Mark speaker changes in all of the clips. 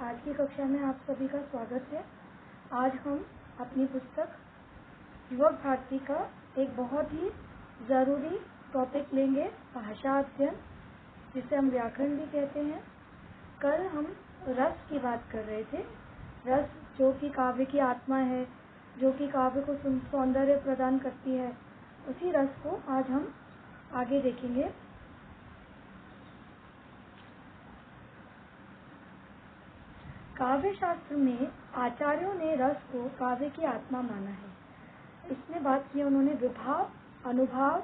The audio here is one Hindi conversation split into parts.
Speaker 1: आज की कक्षा में आप सभी का स्वागत है। आज हम अपनी पुस्तक युवक भारती का एक बहुत ही ज़रूरी टॉपिक लेंगे, भाषा अध्ययन, जिसे हम व्याकरण भी कहते हैं। कल हम रस की बात कर रहे थे। रस जो कि काव्य की आत्मा है, जो कि काव्य को सौंदर्य प्रदान करती है, उसी रस को आज हम आगे देखेंगे। काव्य शास्त्र में आचार्यों ने रस को काव्य की आत्मा माना है। इसमें बात की उन्होंने विभाव, अनुभाव,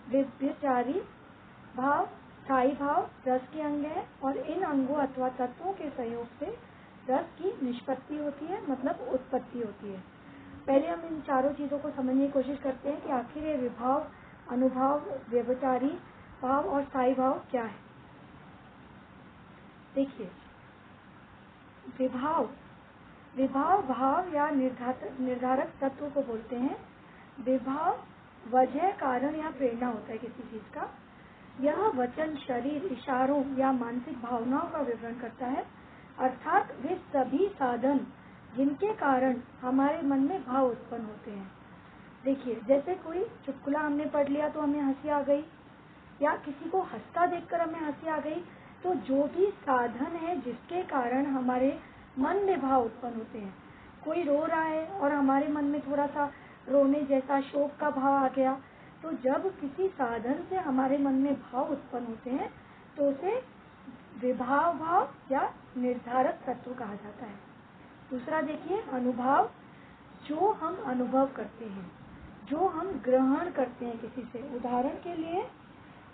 Speaker 1: व्यभिचारी भाव, स्थायी भाव रस के अंग है और इन अंगों अथवा तत्वों के सहयोग से रस की निष्पत्ति होती है, मतलब उत्पत्ति होती है। पहले हम इन चारों चीज़ों को समझने की कोशिश करते हैं कि आखिर ये विभाव, अनुभाव, व्यभिचारी भाव और स्थायी भाव क्या है। देखिए, विभाव भाव या निर्धारक तत्व को बोलते हैं। विभाव वजह, कारण या प्रेरणा होता है किसी चीज का। यह वचन, शरीर, इशारों या मानसिक भावनाओं का विवरण करता है, अर्थात वे सभी साधन जिनके कारण हमारे मन में भाव उत्पन्न होते हैं। देखिए, जैसे कोई चुटकुला हमने पढ़ लिया तो हमें हंसी आ गई, या किसी को हंसता देखकर हमें हंसी आ गई, तो जो भी साधन है जिसके कारण हमारे मन में भाव उत्पन्न होते हैं। कोई रो रहा है और हमारे मन में थोड़ा सा रोने जैसा शोक का भाव आ गया, तो जब किसी साधन से हमारे मन में भाव उत्पन्न होते हैं तो उसे विभाव भाव या निर्धारक तत्व कहा जाता है। दूसरा देखिए, अनुभाव, जो हम अनुभव करते हैं, जो हम ग्रहण करते हैं किसी से। उदाहरण के लिए,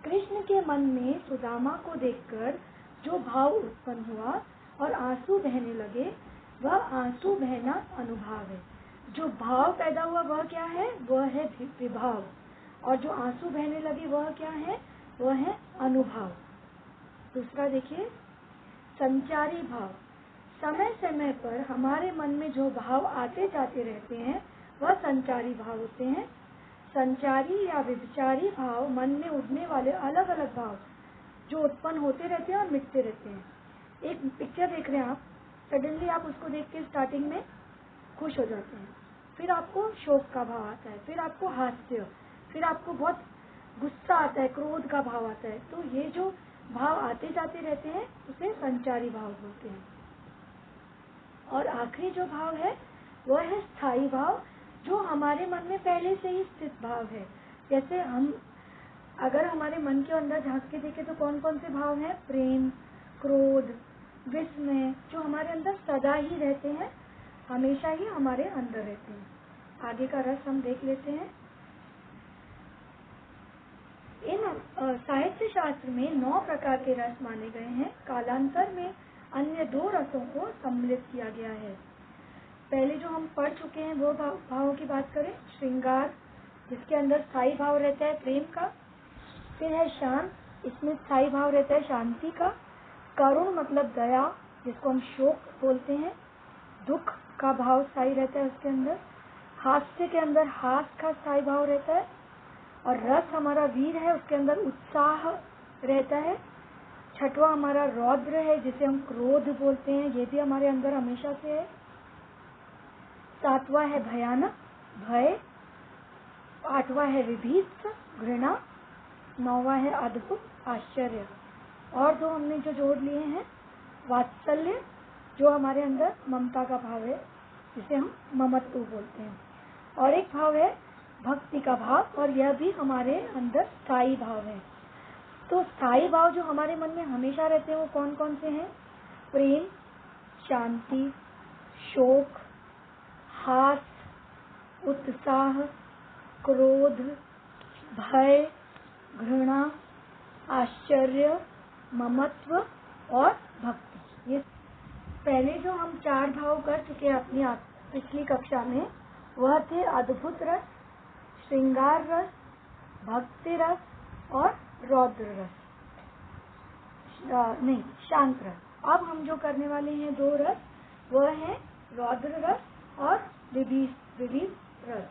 Speaker 1: कृष्ण के मन में सुदामा को देखकर जो भाव उत्पन्न हुआ और आंसू बहने लगे, वह आंसू बहना अनुभाव है। जो भाव पैदा हुआ वह क्या है? वह है विभाव। और जो आंसू बहने लगे वह क्या है? वह है अनुभाव। दूसरा देखिए, संचारी भाव। समय समय पर हमारे मन में जो भाव आते जाते रहते हैं वह संचारी भाव होते हैं। संचारी या व्यभिचारी भाव मन में उठने वाले अलग अलग भाव जो उत्पन्न होते रहते हैं और मिटते रहते हैं। एक पिक्चर देख रहे हैं आप, सडनली आप उसको देख के स्टार्टिंग में खुश हो जाते हैं, फिर आपको शोक का भाव आता है, फिर आपको हास्य, फिर आपको बहुत गुस्सा आता है, क्रोध का भाव आता है। तो ये जो भाव आते जाते रहते हैं उसे संचारी भाव बोलते हैं। और आखिरी जो भाव है वह है स्थायी भाव, जो हमारे मन में पहले से ही स्थित भाव है। जैसे हम अगर हमारे मन के अंदर झांक के देखें तो कौन कौन से भाव हैं? प्रेम, क्रोध, विस्मय, जो हमारे अंदर सदा ही रहते हैं, हमेशा ही हमारे अंदर रहते हैं। आगे का रस हम देख लेते हैं। इन साहित्य शास्त्र में 9 प्रकार के रस माने गए हैं। कालांतर में अन्य 2 रसों को सम्मिलित किया गया है। पहले जो हम पढ़ चुके हैं वो भावों की बात करें, श्रृंगार, जिसके अंदर स्थायी भाव रहता है प्रेम का। फिर है शांत, इसमें स्थायी भाव रहता है शांति का। करुण मतलब दया, जिसको हम शोक बोलते हैं। दुख का भाव स्थायी रहता है उसके अंदर। हास्य के अंदर हास का स्थायी भाव रहता है। और रस हमारा वीर है, उसके अंदर उत्साह रहता है। छठवां हमारा रौद्र है, जिसे हम क्रोध बोलते हैं, ये भी हमारे अंदर हमेशा से है। सातवां है भयानक, भय। आठवां है विभीषिका, घृणा। 9वां है अद्भुत, आश्चर्य। और दो हमने जो जोड़ लिए हैं, वात्सल्य, जो हमारे अंदर ममता का भाव है, जिसे हम ममत्व बोलते हैं। और एक भाव है भक्ति का भाव, और यह भी हमारे अंदर स्थायी भाव है। तो स्थायी भाव जो हमारे मन में हमेशा रहते हैं वो कौन कौन से हैं? प्रेम, शांति, शोक, हास, उत्साह, क्रोध, भय, घृणा, आश्चर्य, ममत्व और भक्ति। ये पहले जो हम 4 भाव कर चुके हैं अपनी पिछली कक्षा में, वह थे अद्भुत रस, श्रृंगार रस, भक्ति रस और रौद्र रस, शांत रस। अब हम जो करने वाले हैं 2 रस, वह है रौद्र रस और विभीषिका रस।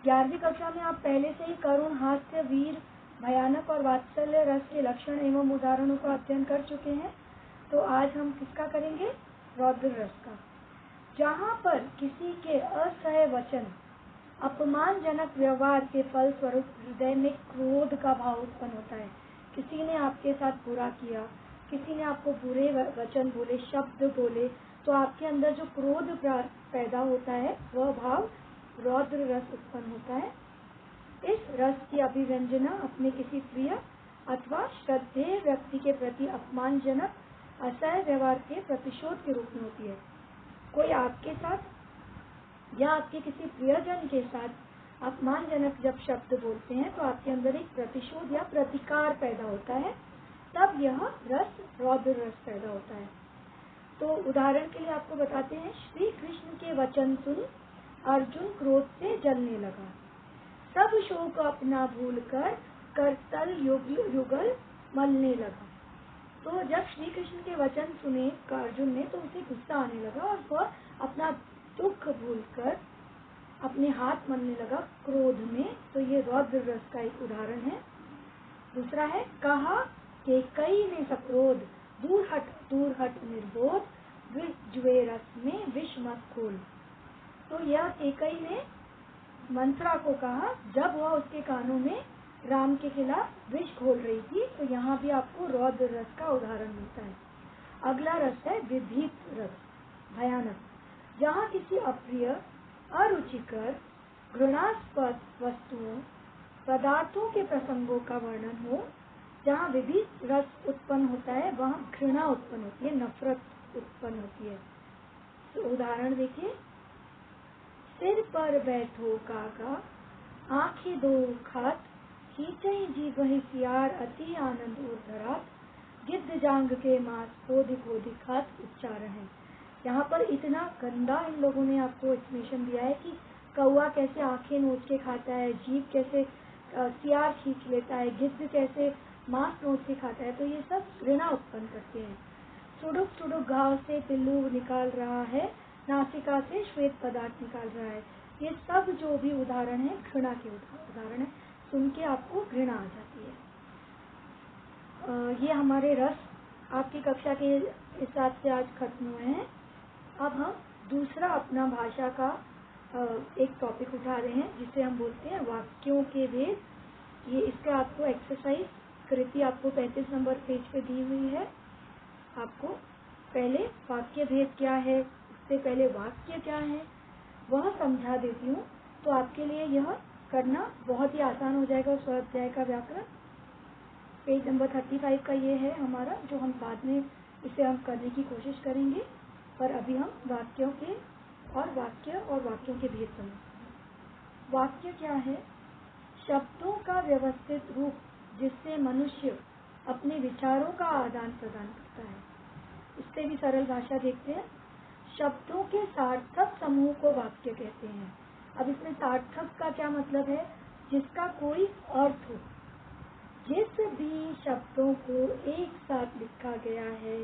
Speaker 1: 11वीं कक्षा में आप पहले से ही करुण, हास्य, वीर, भयानक और वात्सल्य रस के लक्षण एवं उदाहरणों का अध्ययन कर चुके हैं। तो आज हम किसका करेंगे? रौद्र रस का, जहाँ पर किसी के असह्य वचन, अपमानजनक व्यवहार के फल स्वरूप हृदय में क्रोध का भाव उत्पन्न होता है। किसी ने आपके साथ बुरा किया, किसी ने आपको बुरे वचन बोले, शब्द बोले, तो आपके अंदर जो क्रोध पैदा होता है वह भाव रौद्र रस उत्पन्न होता है। इस रस की अभिव्यंजना अपने किसी प्रिय अथवा श्रद्धेय व्यक्ति के प्रति अपमानजनक असह्य व्यवहार के प्रतिशोध के रूप में होती है। कोई आपके साथ या आपके किसी प्रियजन के साथ अपमानजनक जब शब्द बोलते हैं तो आपके अंदर एक प्रतिशोध या प्रतिकार पैदा होता है, तब यह रस रौद्र रस पैदा होता है। तो उदाहरण के लिए आपको बताते हैं, श्री कृष्ण के वचन सुन अर्जुन क्रोध से जलने लगा, सब शोक अपना भूलकर करतल युगल मलने लगा। तो जब श्री कृष्ण के वचन सुने अर्जुन ने तो उसे गुस्सा आने लगा और वह अपना दुख भूलकर अपने हाथ मलने लगा क्रोध में। तो ये रौद्र रस का एक उदाहरण है। दूसरा है, कहा कि कई ने सक्रोध दूर हट निर्बोध जुए रस में विष मत खोल। तो यह केकई ने मंत्रा को कहा जब वह उसके कानों में राम के खिलाफ विष घोल रही थी। तो यहाँ भी आपको रौद्र रस का उदाहरण मिलता है। अगला रस है विभीत रस, भयानक, जहाँ किसी अप्रिय, अरुचिकर, घृणास्पद वस्तुओं, पदार्थों के प्रसंगों का वर्णन हो। जहाँ विभीत रस उत्पन्न होता है वहाँ घृणा उत्पन्न होती है, नफरत उत्पन्न होती है। तो उदाहरण देखिए, सिर पर बैठो काका, आँखें दो खात, खींचई जीव हिसियार अति आनंद उर्धरात, गिद्ध जांग के मांस खोद खोद खात उच्चारण है। यहाँ पर इतना गंदा इन लोगों ने आपको एक्सप्लेनेशन दिया है कि कौआ कैसे आंखें नोच के खाता है, जीभ कैसे सियार खींच लेता है, गिद्ध कैसे मांस नोच के खाता है। तो ये सब घृणा उत्पन्न करते हैं। सुडुक सुडुक घाव से पिल्लू निकाल रहा है, नासिका से श्वेत पदार्थ निकाल रहा है। ये सब जो भी उदाहरण है घृणा के उदाहरण है। सुन के आपको घृणा आ जाती है। ये हमारे रस आपकी कक्षा के हिसाब से आज खत्म हुए हैं। अब हम दूसरा अपना भाषा का एक टॉपिक उठा रहे हैं जिसे हम बोलते हैं वाक्यों के भेद। ये इसका आपको एक्सरसाइज कृति आपको 35 नंबर पेज पे दी हुई है। आपको पहले वाक्य भेद क्या है, उससे पहले वाक्य क्या है वह समझा देती हूँ। तो आपके लिए यह करना बहुत ही आसान हो जाएगा। स्वाध्याय का व्याकरण पेज नंबर 35 का ये है हमारा, जो हम बाद में इसे हम करने की कोशिश करेंगे। पर अभी हम वाक्यों के और वाक्यों के भेद समझते हैं। वाक्य क्या है? शब्दों का व्यवस्थित रूप जिससे मनुष्य अपने विचारों का आदान प्रदान करता है। इससे भी सरल भाषा देखते हैं। शब्दों के सार्थक समूह को वाक्य कहते हैं। अब इसमें सार्थक का क्या मतलब है? जिसका कोई अर्थ हो। जिस भी शब्दों को एक साथ लिखा गया है,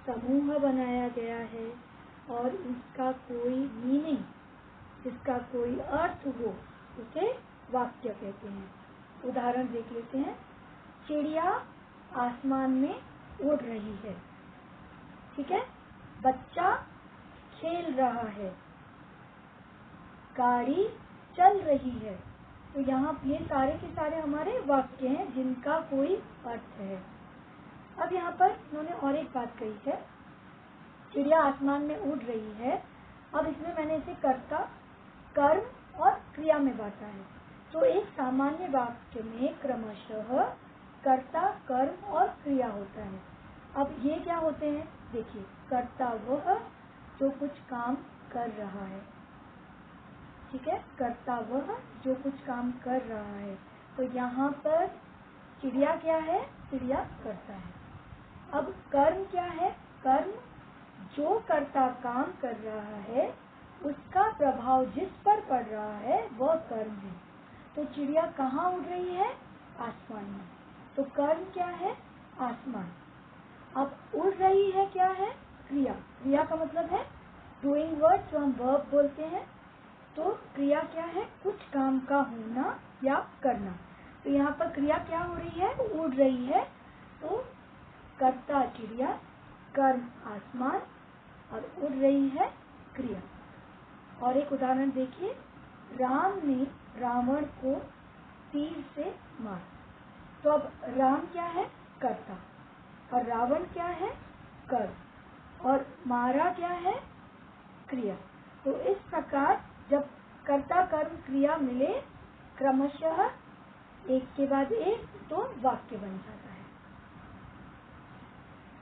Speaker 1: समूह बनाया गया है और इसका कोई मीनिंग, इसका कोई अर्थ हो, उसे वाक्य कहते हैं। उदाहरण देख लेते हैं। चिड़िया आसमान में उड़ रही है, ठीक है। बच्चा खेल रहा है, गाड़ी चल रही है। तो यहाँ ये सारे के सारे हमारे वाक्य हैं जिनका कोई अर्थ है। अब यहाँ पर उन्होंने और एक बात कही है, चिड़िया आसमान में उड़ रही है। अब इसमें मैंने इसे कर्ता, कर्म और क्रिया में बांटा है। तो एक सामान्य वाक्य में क्रमशः कर्ता, कर्म और क्रिया होता है। अब ये क्या होते हैं? देखिए, कर्ता वह जो कुछ काम कर रहा है, ठीक है। कर्ता वह जो कुछ काम कर रहा है। तो यहाँ पर चिड़िया क्या है? चिड़िया कर्ता है। अब कर्म क्या है? कर्म जो कर्ता काम कर रहा है उसका प्रभाव जिस पर पड़ रहा है वह कर्म है। तो चिड़िया कहाँ उड़ रही है? आसमान में। तो कर्म क्या है? आसमान। अब उड़ रही है क्या है? क्रिया। क्रिया का मतलब है डूइंग वर्ड, जो हम वर्ब बोलते हैं। तो क्रिया क्या है? कुछ काम का होना या करना। तो यहाँ पर क्रिया क्या हो रही है? उड़ रही है। तो कर्ता चिड़िया, कर्म आसमान और रही है क्रिया। और एक उदाहरण देखिए, राम ने रावण को तीर से मारा। तो अब राम क्या है? कर्ता, और रावण क्या है? कर्म, और मारा क्या है? क्रिया। तो इस प्रकार जब कर्ता कर्म क्रिया मिले क्रमशः एक के बाद एक तो वाक्य बन जाता है।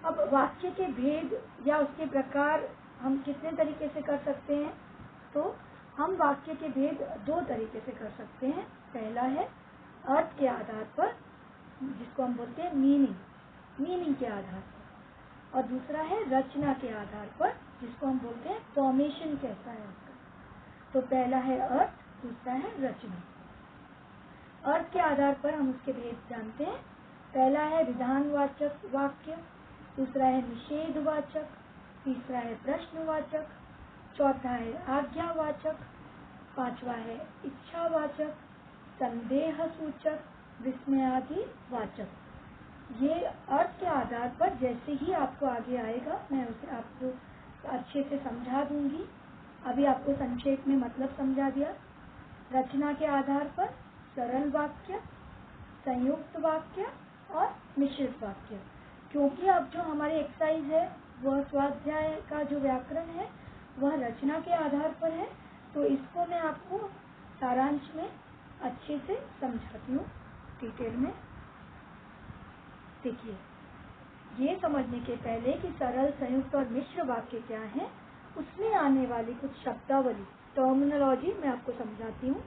Speaker 1: अब वाक्य के भेद या उसके प्रकार हम कितने तरीके से कर सकते हैं? तो हम वाक्य के भेद दो तरीके से कर सकते हैं। पहला है अर्थ के आधार पर, जिसको हम बोलते हैं मीनिंग के आधार पर, और दूसरा है रचना के आधार पर, जिसको हम बोलते हैं फॉर्मेशन कैसा है उसका। तो पहला है अर्थ, दूसरा है रचना। अर्थ के आधार पर हम उसके भेद जानते हैं। पहला है विधानवाचक वाक्य, दूसरा है निषेधवाचक, तीसरा है प्रश्नवाचक, चौथा है आज्ञावाचक, पांचवा है इच्छावाचक, संदेह सूचक, विस्मयादि वाचक। ये अर्थ के आधार पर जैसे ही आपको आगे आएगा मैं उसे आपको अच्छे से समझा दूंगी। अभी आपको संक्षेप में मतलब समझा दिया। रचना के आधार पर सरल वाक्य, संयुक्त वाक्य और मिश्रित वाक्य। क्योंकि अब जो हमारी एक्सरसाइज है वह स्वाध्याय का जो व्याकरण है वह रचना के आधार पर है, तो इसको मैं आपको सारांश में अच्छे से समझाती हूँ डिटेल में। देखिए, ये समझने के पहले कि सरल, संयुक्त और मिश्र वाक्य क्या है, उसमें आने वाली कुछ शब्दावली, टर्मिनोलॉजी मैं आपको समझाती हूँ।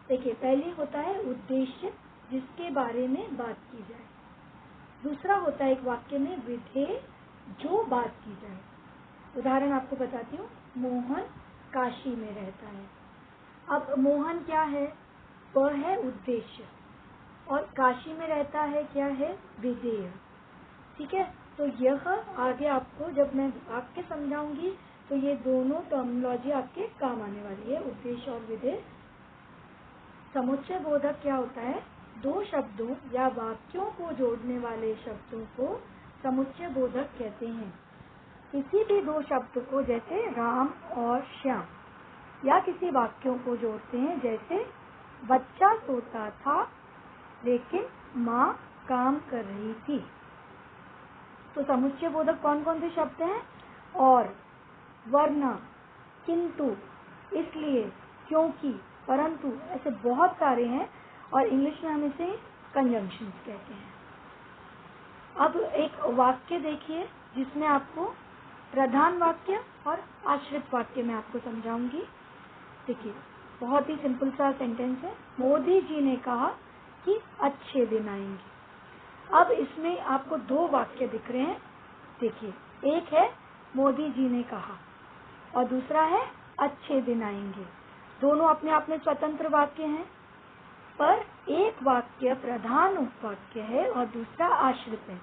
Speaker 1: देखिए, पहली होता है उद्देश्य, जिसके बारे में बात की जाए। दूसरा होता है एक वाक्य में विधेय, जो बात की जाए। उदाहरण आपको बताती हूँ। मोहन काशी में रहता है। अब मोहन क्या है? वह है उद्देश्य, और काशी में रहता है क्या है? विधेय। ठीक है, तो यह आगे आपको जब मैं वाक्य समझाऊंगी तो ये दोनों टर्मिनोलॉजी आपके काम आने वाली है, उद्देश्य और विधेय। समुच्चय बोधक क्या होता है? दो शब्दों या वाक्यों को जोड़ने वाले शब्दों को समुच्चय बोधक कहते हैं। किसी भी दो शब्द को, जैसे राम और श्याम, या किसी वाक्यों को जोड़ते हैं, जैसे बच्चा सोता था लेकिन माँ काम कर रही थी। तो समुच्चय बोधक कौन कौन से शब्द हैं? और, वरना, किंतु, इसलिए, क्योंकि, परंतु, ऐसे बहुत सारे हैं, और इंग्लिश में हम इसे कंजंक्शंस कहते हैं। अब एक वाक्य देखिए जिसमें आपको प्रधान वाक्य और आश्रित वाक्य में आपको समझाऊंगी। देखिए, बहुत ही सिंपल सा सेंटेंस है। मोदी जी ने कहा कि अच्छे दिन आएंगे। अब इसमें आपको दो वाक्य दिख रहे हैं। देखिए, एक है मोदी जी ने कहा और दूसरा है अच्छे दिन आएंगे। दोनों अपने आप में स्वतंत्र वाक्य हैं, पर एक वाक्य प्रधान उपवाक्य है और दूसरा आश्रित है,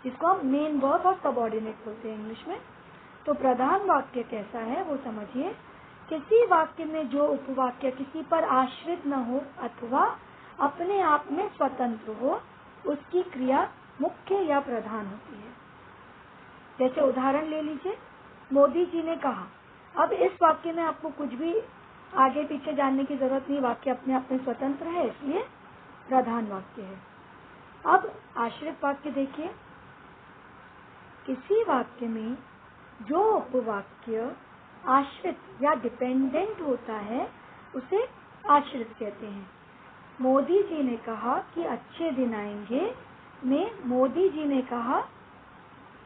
Speaker 1: जिसको हम मेन वर्ब और सबऑर्डिनेट बोलते हैं इंग्लिश में। तो प्रधान वाक्य कैसा है वो समझिए। किसी वाक्य में जो उपवाक्य किसी पर आश्रित न हो अथवा अपने आप में स्वतंत्र हो, उसकी क्रिया मुख्य या प्रधान होती है। जैसे उदाहरण ले लीजिए, मोदी जी ने कहा। अब इस वाक्य में आपको कुछ भी आगे पीछे जानने की जरूरत नहीं, वाक्य अपने आप में स्वतंत्र है, इसलिए प्रधान वाक्य है। अब आश्रित वाक्य देखिए, किसी वाक्य में जो उपवाक्य आश्रित या डिपेंडेंट होता है उसे आश्रित कहते हैं। मोदी जी ने कहा कि अच्छे दिन आएंगे में मोदी जी ने कहा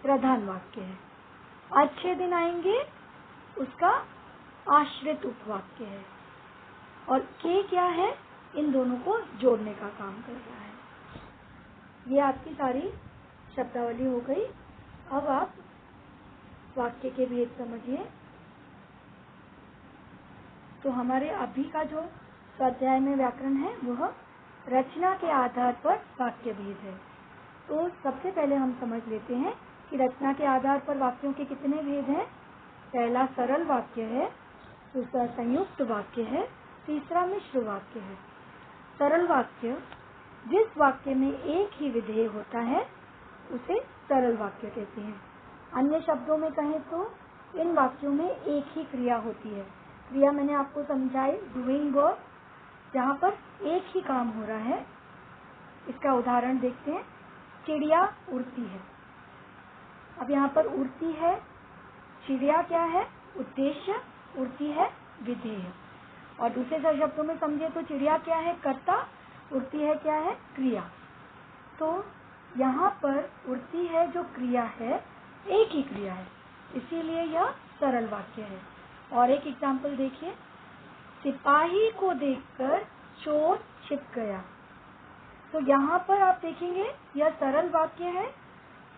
Speaker 1: प्रधान वाक्य है। अच्छे दिन आएंगे उसका आश्रित उपवाक्य है, और के क्या है? इन दोनों को जोड़ने का काम कर रहा है। ये आपकी सारी शब्दावली हो गई। अब आप वाक्य के भेद समझिए। तो हमारे अभी का जो स्वाध्याय में व्याकरण है वह रचना के आधार पर वाक्य भेद है। तो सबसे पहले हम समझ लेते हैं कि रचना के आधार पर वाक्यों के कितने भेद हैं। पहला सरल वाक्य है, दूसरा संयुक्त वाक्य है, तीसरा मिश्र वाक्य है। सरल वाक्य, जिस वाक्य में एक ही विधेय होता है उसे सरल वाक्य कहते हैं। अन्य शब्दों में कहें तो इन वाक्यों में एक ही क्रिया होती है। क्रिया मैंने आपको समझाई, डूइंग वर्क, जहाँ पर एक ही काम हो रहा है। इसका उदाहरण देखते हैं। चिड़िया उड़ती है। अब यहाँ पर उड़ती है, चिड़िया क्या है? उद्देश्य, उड़ती है विधेय। और दूसरे शब्दों में समझे तो चिड़िया क्या है? कर्ता, उड़ती है क्या है? क्रिया। तो यहाँ पर उड़ती है जो क्रिया है, एक ही क्रिया है, इसीलिए यह सरल वाक्य है। और एक एग्जाम्पल देखिए, सिपाही को देखकर चोर छिप गया। तो यहाँ पर आप देखेंगे यह सरल वाक्य है,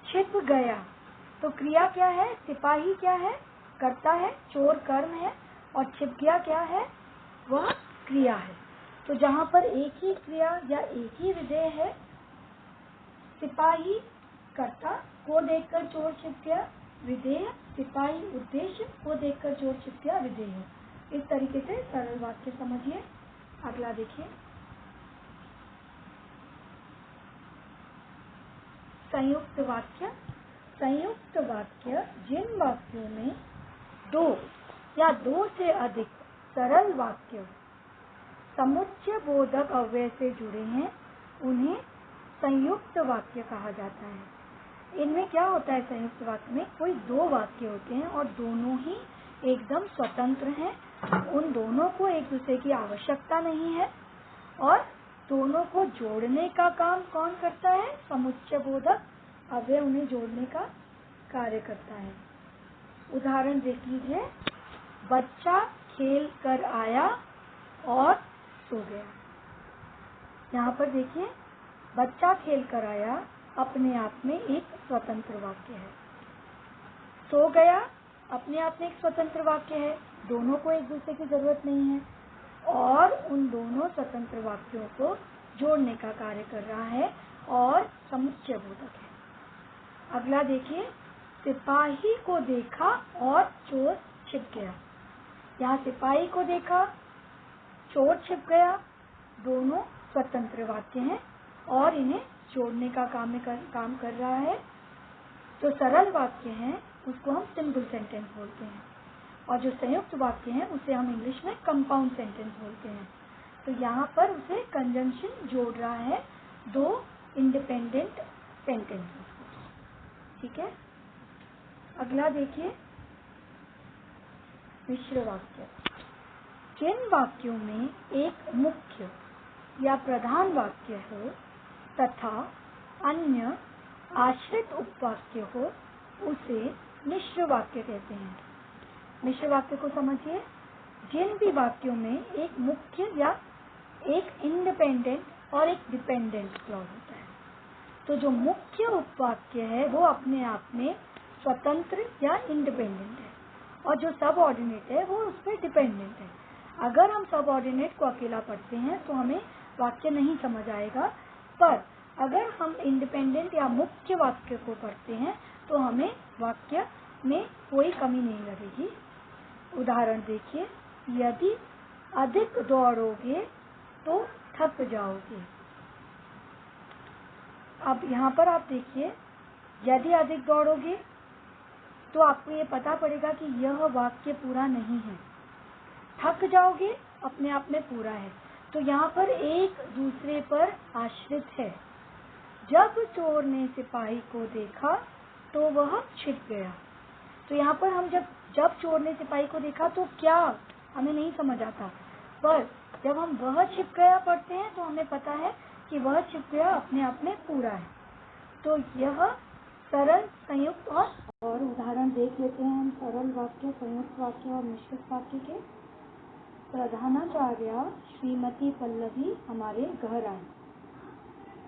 Speaker 1: छिप गया। तो क्रिया क्या है? सिपाही क्या है? कर्ता है, चोर कर्म है, और छिप गया क्या है? वह क्रिया है। तो जहाँ पर एक ही क्रिया या एक ही विधेय है, सिपाही कर्ता, को देखकर चोर छिप गया विधेय, सिपाही उद्देश्य, को देखकर चोर छिप गया विधेय। इस तरीके से सरल वाक्य समझिए। अगला देखिए, संयुक्त वाक्य। संयुक्त वाक्य जिन वाक्यों में दो या दो से अधिक सरल वाक्य समुच्चय बोधक अव्यय से जुड़े हैं, उन्हें संयुक्त वाक्य कहा जाता है। इनमें क्या होता है? संयुक्त वाक्य में कोई दो वाक्य होते हैं और दोनों ही एकदम स्वतंत्र हैं। उन दोनों को एक दूसरे की आवश्यकता नहीं है और दोनों को जोड़ने का काम कौन करता है? समुच्चय बोधक अव्यय उन्हें जोड़ने का कार्य करता है। उदाहरण देख लीजिए, बच्चा खेल कर आया और सो गया। यहाँ पर देखिए, बच्चा खेल कर आया अपने आप में एक स्वतंत्र वाक्य है। सो गया अपने आप में एक स्वतंत्र वाक्य है, दोनों को एक दूसरे की जरूरत नहीं है और उन दोनों स्वतंत्र वाक्यों को जोड़ने का कार्य कर रहा है और समुच्चय बोधक है। अगला देखिए, सिपाही को देखा और चोर छिप गया। यहाँ सिपाही को देखा, चोर छिप गया, दोनों स्वतंत्र वाक्य हैं और इन्हें जोड़ने का काम कर रहा है। जो सरल वाक्य हैं उसको हम सिंपल सेंटेंस बोलते हैं और जो संयुक्त वाक्य हैं उसे हम इंग्लिश में कंपाउंड सेंटेंस बोलते हैं। तो यहाँ पर उसे कंजंक्शन जोड़ रहा है दो इंडिपेंडेंट सेंटेंसेस को। ठीक है, अगला देखिए, मिश्र वाक्य। जिन वाक्यों में एक मुख्य या प्रधान वाक्य हो तथा अन्य आश्रित उपवाक्य हो, उसे मिश्र वाक्य कहते हैं। मिश्र वाक्य को समझिए। जिन भी वाक्यों में एक मुख्य या एक इंडिपेंडेंट और एक डिपेंडेंट क्लॉज होता है, तो जो मुख्य उपवाक्य है वो अपने आप में स्वतंत्र या इंडिपेंडेंट है और जो सब ऑर्डिनेट है वो उस पर डिपेंडेंट है। अगर हम सब ऑर्डिनेट को अकेला पढ़ते हैं तो हमें वाक्य नहीं समझ आएगा, पर अगर हम इंडिपेंडेंट या मुख्य वाक्य को पढ़ते हैं तो हमें वाक्य में कोई कमी नहीं लगेगी। उदाहरण देखिए, यदि अधिक दौड़ोगे तो थक जाओगे। अब यहाँ पर आप देखिए, यदि अधिक दौड़ोगे तो आपको ये पता पड़ेगा कि यह वाक्य पूरा नहीं है। थक जाओगे अपने आप में पूरा है, तो यहाँ पर एक दूसरे पर आश्रित है। जब चोर ने सिपाही को देखा तो वह छिप गया। तो यहाँ पर हम जब चोर ने सिपाही को देखा तो क्या हमें नहीं समझ आता, पर जब हम वह छिप गया पढ़ते हैं तो हमें पता है कि वह छिप गया अपने आप में पूरा है। तो यह सरल, संयुक्त और उदाहरण देख लेते हैं हम सरल वाक्य, संयुक्त वाक्य और मिश्रित वाक्य के। प्रधानाचार्य श्रीमती पल्लवी हमारे घर आई।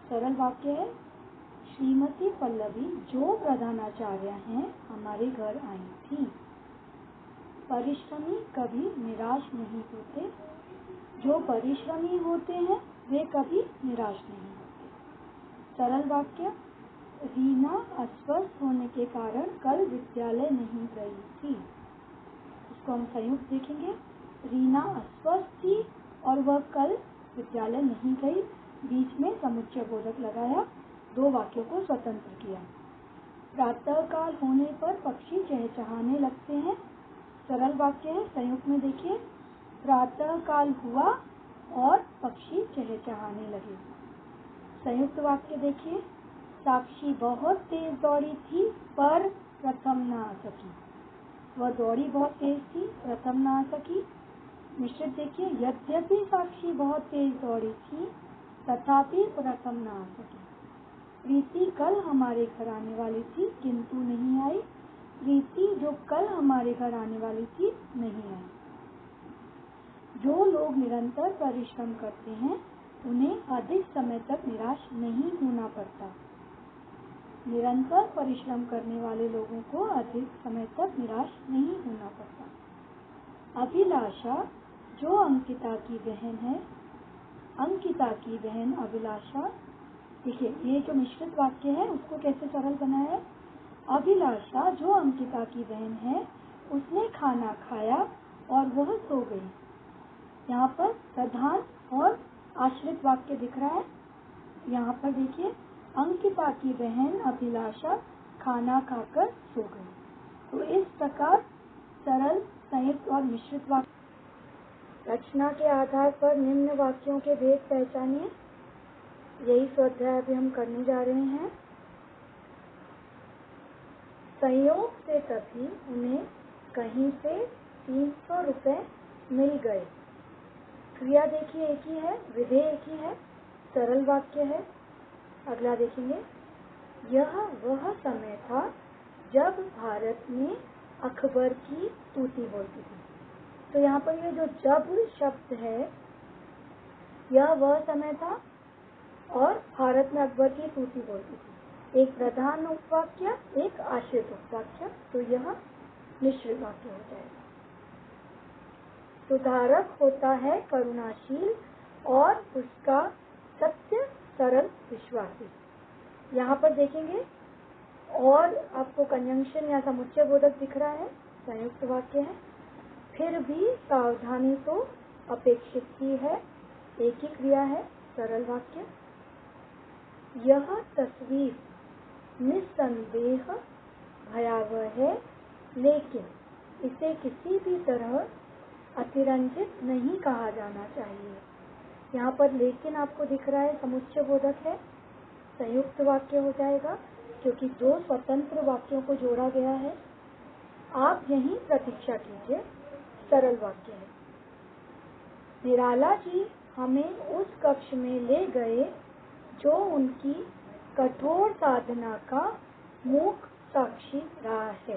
Speaker 1: सरल वाक्य है, श्रीमती पल्लवी जो प्रधानाचार्य हैं हमारे घर आई थी। परिश्रमी कभी निराश नहीं होते, जो परिश्रमी होते हैं वे कभी निराश नहीं होते। सरल वाक्य, रीना अस्वस्थ होने के कारण कल विद्यालय नहीं गई थी। इसको हम संयुक्त देखेंगे। रीना अस्वस्थ थी और वह कल विद्यालय नहीं गई, बीच में समुच्चय बोधक लगाया, दो वाक्यों को स्वतंत्र किया। प्रातः काल होने पर पक्षी चहचहाने लगते हैं। सरल वाक्य है। संयुक्त में देखिए, प्रातः काल हुआ और पक्षी चहचहाने लगे। संयुक्त वाक्य देखिए, साक्षी बहुत तेज दौड़ी थी पर प्रथम न आ सकी। वह दौड़ी बहुत तेज थी, प्रथम न आ सकी। मिश्रित देखिए, यद्यपि साक्षी बहुत तेज दौड़ी थी तथापि प्रथम न आ सकी। प्रीति कल हमारे घर आने वाली थी किंतु नहीं आई। प्रीति जो कल हमारे घर आने वाली थी नहीं आई। जो लोग निरंतर परिश्रम करते हैं उन्हें अधिक समय तक निराश नहीं होना पड़ता। निरंतर परिश्रम करने वाले लोगों को अधिक समय तक निराश नहीं होना पड़ता। अभिलाषा जो अंकिता की बहन है, अंकिता की बहन अभिलाषा। देखिए, ये जो मिश्रित वाक्य है उसको कैसे सरल बनाया है। अभिलाषा जो अंकिता की बहन है उसने खाना खाया और वह सो गई। यहाँ पर प्रधान और आश्रित वाक्य दिख रहा है। यहाँ पर देखिए, अंकिता की बहन अभिलाषा खाना खाकर सो गई। तो इस प्रकार सरल, संयुक्त और मिश्रित वाक्य रचना के आधार पर निम्न वाक्यों के भेद पहचानिए। यही स्वाध्याय अभी हम करने जा रहे हैं। संयोग से तभी उन्हें कहीं से 300 रुपए मिल गए। क्रिया देखिए एक ही है, विधेय एक ही है, सरल वाक्य है। अगला देखेंगे, यह वह समय था जब भारत में अकबर की तूती बोलती थी। तो यहाँ पर ये जो जब शब्द है, यह वह समय था और भारत में अकबर की तूती बोलती थी। एक प्रधान उपवाक्य, एक आश्रित उपवाक्य, तो यह मिश्रित वाक्य हो जाएगा। सुधारक होता है करुणाशील और उसका सत्य सरल विश्वासी। यहाँ पर देखेंगे और आपको कंजंक्शन या समुच्चय बोधक दिख रहा है, संयुक्त वाक्य है। फिर भी सावधानी तो अपेक्षित ही है, एक ही क्रिया है, सरल वाक्य। यह तस्वीर निस्संदेह भयावह है लेकिन इसे किसी भी तरह अतिरंजित नहीं कहा जाना चाहिए। यहाँ पर लेकिन आपको दिख रहा है, समुच्चय बोधक है, संयुक्त वाक्य हो जाएगा क्योंकि दो स्वतंत्र वाक्यों को जोड़ा गया है। आप यहीं प्रतीक्षा कीजिए, सरल वाक्य है। निराला जी हमें उस कक्ष में ले गए जो उनकी कठोर साधना का मूक साक्षी रहा है।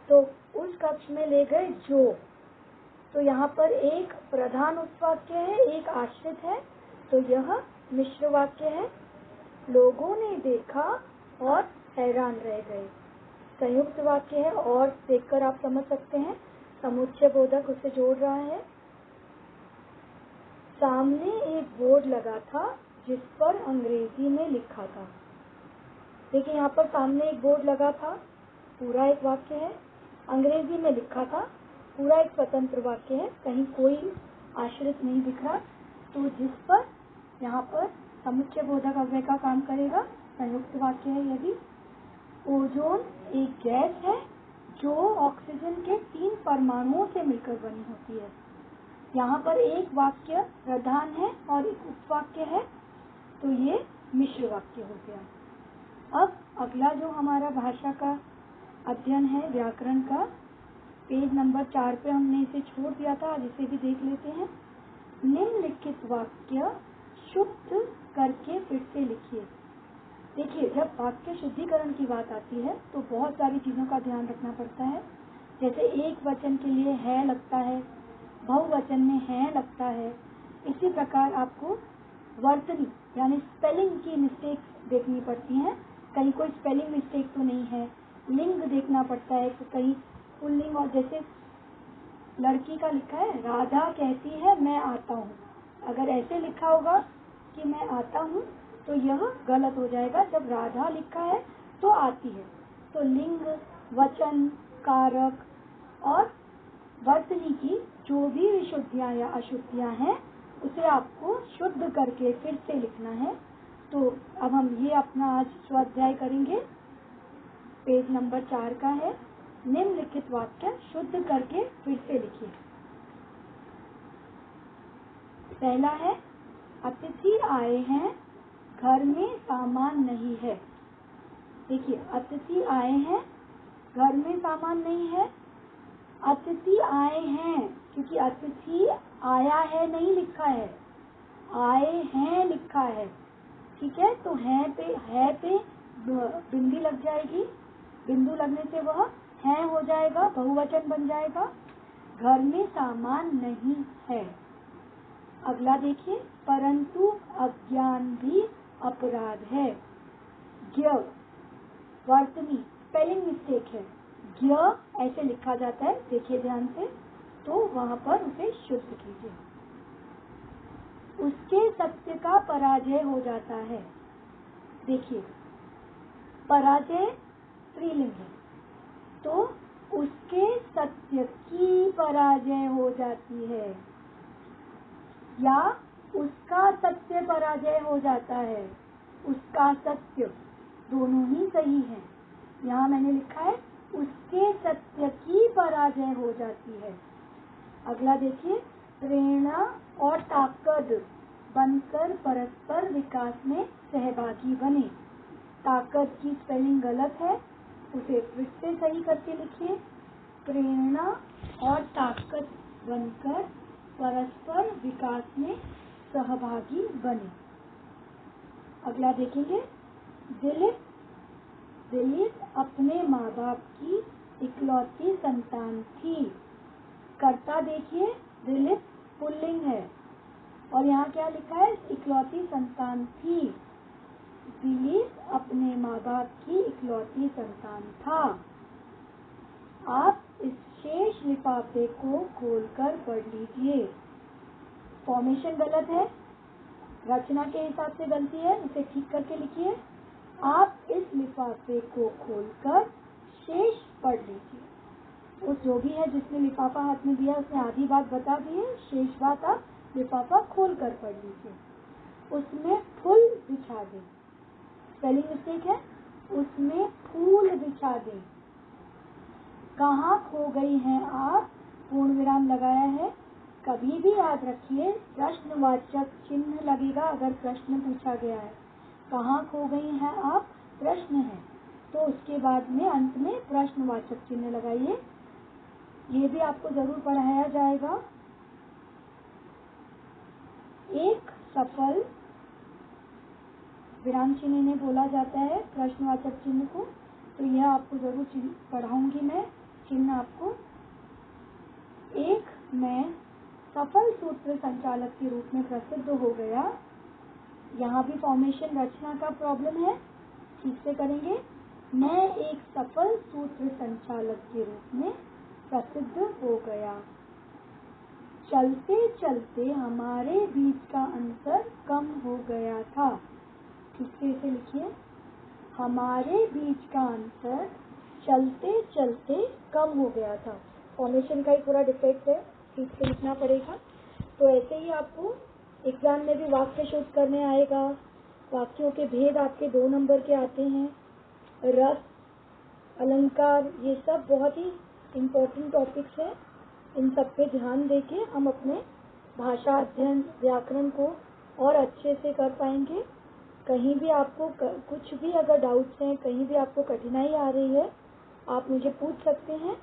Speaker 1: तो उस कक्ष में ले गए जो, तो यहाँ पर एक प्रधान उपवाक्य है, एक आश्रित है, तो यह मिश्र वाक्य है। लोगों ने देखा और हैरान रह गए, संयुक्त वाक्य है और देखकर आप समझ सकते हैं समुच्चय बोधक उसे जोड़ रहा है। सामने एक बोर्ड लगा था जिस पर अंग्रेजी में लिखा था। देखिए, यहाँ पर सामने एक बोर्ड लगा था, पूरा एक वाक्य है, अंग्रेजी में लिखा था, पूरा एक स्वतंत्र वाक्य है, कहीं कोई आश्रित नहीं दिख रहा। तो जिस पर यहाँ पर समुच्चय बोधक अव्यय का काम करेगा, संयुक्त वाक्य है। यदि ओजोन एक गैस है जो ऑक्सीजन के 3 परमाणुओं से मिलकर बनी होती है। यहाँ पर एक वाक्य प्रधान है और एक उपवाक्य है, तो ये मिश्र वाक्य हो गया। अब अगला जो हमारा भाषा का अध्ययन है, व्याकरण का, पेज नंबर 4 पे हमने इसे छोड़ दिया था, आज इसे भी देख लेते हैं। निम्नलिखित वाक्य शुद्ध करके फिर से लिखिए। देखिए, जब वाक्य शुद्धिकरण की बात आती है तो बहुत सारी चीजों का ध्यान रखना पड़ता है। जैसे एक वचन के लिए है लगता है, बहुवचन में है लगता है। इसी प्रकार आपको वर्तनी यानी स्पेलिंग की मिस्टेक्स देखनी पड़ती हैं, कहीं कोई स्पेलिंग मिस्टेक तो नहीं है। लिंग देखना पड़ता है कि कहीं पुल्लिंग, और जैसे लड़की का लिखा है राधा कहती है मैं आता हूँ, अगर ऐसे लिखा होगा कि मैं आता हूँ तो यह गलत हो जाएगा। जब राधा लिखा है तो आती है। तो लिंग, वचन, कारक और वर्तनी की जो भी विशुद्धियाँ या अशुद्धियाँ हैं उसे आपको शुद्ध करके फिर से लिखना है। तो अब हम ये अपना आज स्वाध्याय करेंगे। पेज नंबर 4 का है। निम्नलिखित वाक्य शुद्ध करके फिर से लिखिए। पहला है, अतिथि आए हैं, घर में सामान नहीं है। देखिए, अतिथि आए हैं, घर में सामान नहीं है। अतिथि आए हैं, क्योंकि अतिथि आया है नहीं लिखा है, आए हैं लिखा है। ठीक है, तो है पे बिंदी लग जाएगी, बिंदु लगने से वह है हो जाएगा, बहुवचन बन जाएगा। घर में सामान नहीं है। अगला देखिए, परंतु अज्ञान भी अपराध है। ज्ञ वर्तनी स्पेलिंग मिस्टेक है, ज्ञ ऐसे लिखा जाता है, देखिए ध्यान से, तो वहां पर उसे शुद्ध कीजिए। उसके सत्य का पराजय हो जाता है। देखिए, पराजय स्त्रीलिंग है, तो उसके सत्य की पराजय हो जाती है या उसका सत्य पराजय हो जाता है। उसका सत्य दोनों ही सही है। यहाँ मैंने लिखा है उसके सत्य की पराजय हो जाती है। अगला देखिए, प्रेरणा और ताकत बनकर परस्पर विकास में सहभागी बने। ताकत की स्पेलिंग गलत है, उसे फिर से सही करके लिखिए। प्रेरणा और ताकत बनकर परस्पर विकास में सहभागी बने। अगला देखेंगे, दिलीप अपने माँ बाप की इकलौती संतान थी। कर्ता देखिए, दिलीप पुल्लिंग है और यहाँ क्या लिखा है, इकलौती संतान थी। दिलीप अपने माँ बाप की इकलौती संतान था। आप इस शेष लिफाफे को खोलकर पढ़ लीजिए। फॉर्मेशन गलत है, रचना के हिसाब से गलती है, इसे ठीक करके लिखिए। आप इस लिफाफे को खोलकर शेष पढ़ लीजिए। उस जो भी है जिसने लिफाफा हाथ में दिया उसने आधी बात बता दी है, शेष बात आप लिफाफा खोल कर पढ़ लीजिए। उसमें फूल बिछा दें, स्पेलिंग मिस्टेक है, उसमें फूल बिछा दें। कहाँ खो गई हैं आप, पूर्ण विराम लगाया है। कभी भी याद रखिए, प्रश्नवाचक चिन्ह लगेगा अगर प्रश्न पूछा गया है। कहाँ खो गई हैं आप, प्रश्न है, तो उसके बाद में अंत में प्रश्नवाचक चिन्ह लगाइए। ये भी आपको जरूर पढ़ाया जाएगा। एक सफल विराम चिन्ह ने बोला जाता है प्रश्नवाचक चिन्ह को, तो यह आपको जरूर पढ़ाऊंगी मैं चिन्ह आपको। एक मैं सफल सूत्र संचालक के रूप में प्रसिद्ध हो गया। यहाँ भी फॉर्मेशन रचना का प्रॉब्लम है, ठीक से करेंगे। मैं एक सफल सूत्र संचालक के रूप में प्रसिद्ध हो गया। चलते चलते हमारे बीच का अंतर कम हो गया था। ठीक से इसे लिखिए, हमारे बीच का अंतर चलते चलते कम हो गया था। फॉर्मेशन का ही थोड़ा डिफेक्ट है, ठीक से लिखना पड़ेगा। तो ऐसे ही आपको एग्जाम में भी वाक्य शुद्ध करने आएगा। वाक्यों के भेद आपके 2 नंबर के आते हैं। रस, अलंकार, ये सब बहुत ही इम्पोर्टेंट टॉपिक्स हैं। इन सब पे ध्यान देके हम अपने भाषा अध्ययन व्याकरण को और अच्छे से कर पाएंगे। कहीं भी आपको कुछ भी अगर डाउट्स हैं, कहीं भी आपको कठिनाई आ रही है, आप मुझे पूछ सकते हैं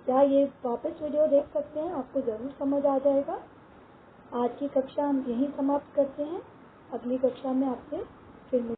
Speaker 1: या ये वापस वीडियो देख सकते हैं, आपको ज़रूर समझ आ जाएगा। आज की कक्षा हम यहीं समाप्त करते हैं। अगली कक्षा में आपसे फिर